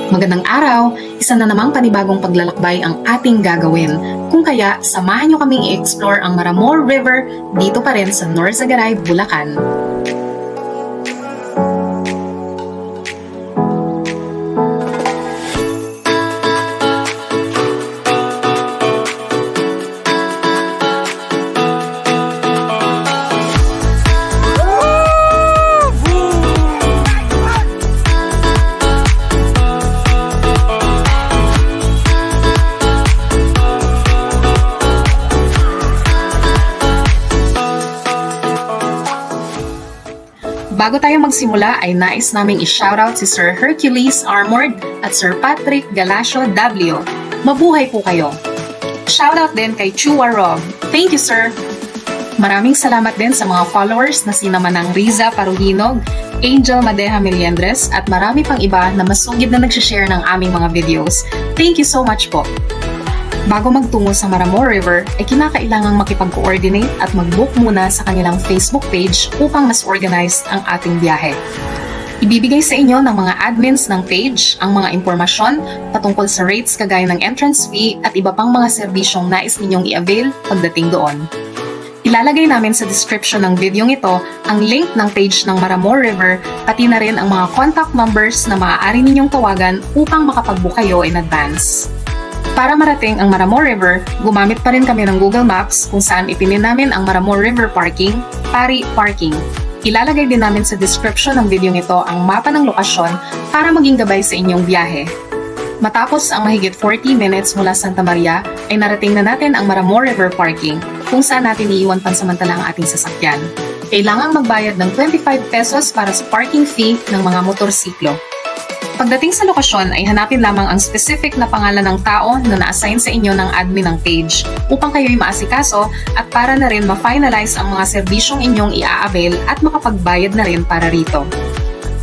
Magandang araw! Isa na namang panibagong paglalakbay ang ating gagawin. Kung kaya, samahan nyo kaming i-explore ang Maramor River dito pa rin sa Norzagaray, Bulacan. Bago tayo magsimula ay nais naming i-shoutout si Sir Hercules Armored at Sir Patrick Galasio W. Mabuhay po kayo! Shoutout din kay Chua Rob. Thank you, sir! Maraming salamat din sa mga followers na sina Manang Riza Paruhinog, Angel Madeja Meliendres at marami pang iba na masugid na nagsishare ng aming mga videos. Thank you so much po! Bago magtungo sa Maramor River, ay kinakailangang makipag-coordinate at mag-book muna sa kanilang Facebook page upang mas organized ang ating biyahe. Ibibigay sa inyo ng mga admins ng page ang mga impormasyon patungkol sa rates kagaya ng entrance fee at iba pang mga serbisyong nais ninyong i-avail pagdating doon. Ilalagay namin sa description ng video ito ang link ng page ng Maramor River pati na rin ang mga contact numbers na maaari ninyong tawagan upang makapag-book kayo in advance. Para marating ang Maramor River, gumamit pa rin kami ng Google Maps kung saan ipinin namin ang Maramor River Parking, Pari Parking. Ilalagay din namin sa description ng video nito ang mapa ng lokasyon para maging gabay sa inyong biyahe. Matapos ang mahigit 40 minutes mula Santa Maria, ay narating na natin ang Maramor River Parking kung saan natin iiwan pansamantala ang ating sasakyan. Kailangang magbayad ng 25 pesos para sa parking fee ng mga motorsiklo. Pagdating sa lokasyon ay hanapin lamang ang specific na pangalan ng tao na na-assign sa inyo ng admin ng page upang kayo'y maasikaso at para na rin ma-finalize ang mga serbisyong inyong i-avail at makapagbayad na rin para rito.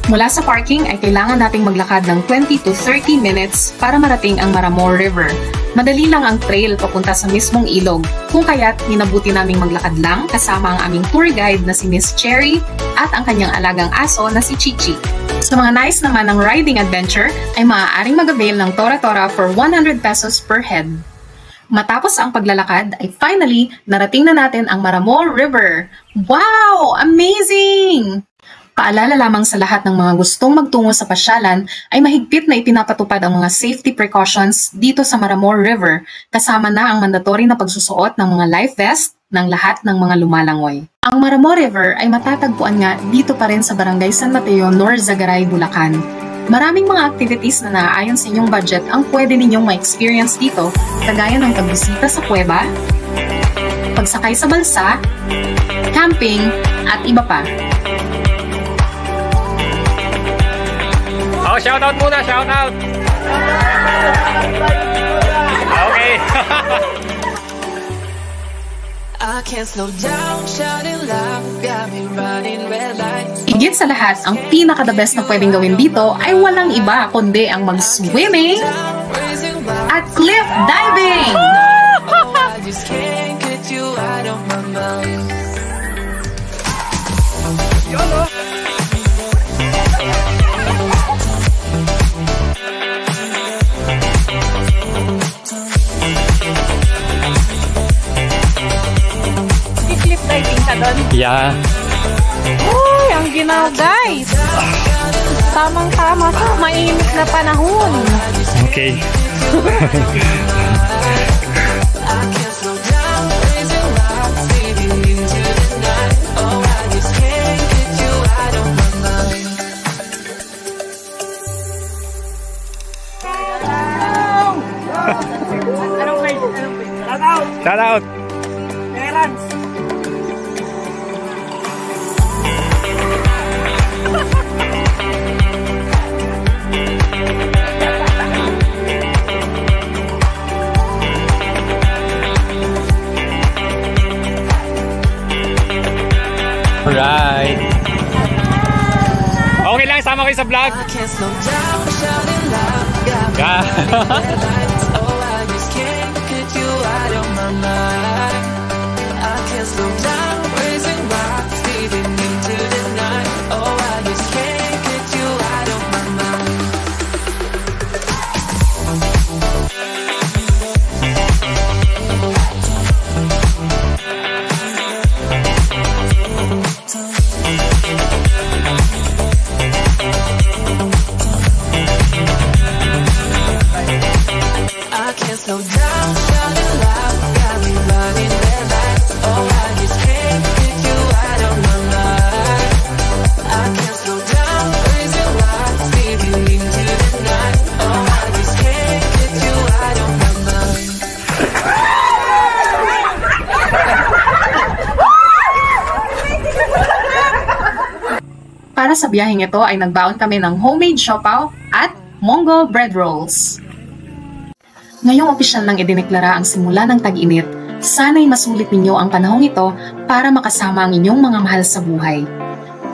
Mula sa parking ay kailangan nating maglakad ng 20 to 30 minutes para marating ang Maramor River. Madali lang ang trail papunta sa mismong ilog, kung kaya't minabuti naming maglakad lang kasama ang aming tour guide na si Miss Cherry at ang kanyang alagang aso na si Chichi. Sa mga nais naman ng riding adventure ay maaaring mag-avail ng Tora Tora for 100 pesos per head. Matapos ang paglalakad ay finally narating na natin ang Maramor River. Wow! Amazing! Paalala lamang sa lahat ng mga gustong magtungo sa pasyalan ay mahigpit na ipinapatupad ang mga safety precautions dito sa Maramor River kasama na ang mandatory na pagsusuot ng mga life vest ng lahat ng mga lumalangoy. Ang Maramor River ay matatagpuan nga dito pa rin sa Barangay San Mateo, Norzagaray, Bulacan. Maraming mga activities na naaayon sa inyong budget ang pwede ninyong ma-experience dito, kagaya ng pagbisita sa kuweba, pagsakay sa balsa, camping, at iba pa. Oh, shoutout muna, shoutout! Okay. Higit sa lahat, ang pinaka-the best na pwedeng gawin dito ay walang iba kundi ang mag-swimming at cliff diving! Yeah. Uy, ang ginaw guys. Tamang-tama sa mainit na panahon. Okay. Shout out. Alright. Okay lang, sama kayo sa vlog. Yeah. sa biyaheng ito ay nagbaon kami ng homemade siopaw at Monggo bread rolls. Ngayong opisyal nang idineklara ang simula ng tag-init, sana'y masulit ninyo ang panahong ito para makasama ang inyong mga mahal sa buhay.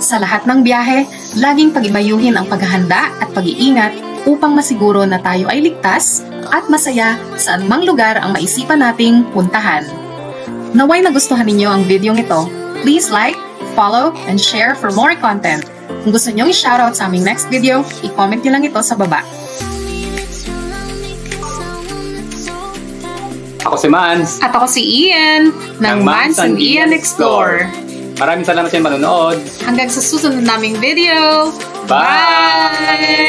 Sa lahat ng biyahe, laging pag-ibayuhin ang paghahanda at pag-iingat upang masiguro na tayo ay ligtas at masaya sa anumang lugar ang maisipan nating puntahan. Naway nagustuhan ninyo ang video ito. Please like, follow, and share for more content. Kung gusto nyo i-shoutout sa aming next video, i-comment nyo lang ito sa baba. Ako si Mans. At ako si Ian ng Mans and Ian Explore. Maraming salamat sa manonood. Hanggang sa susunod naming video. Bye!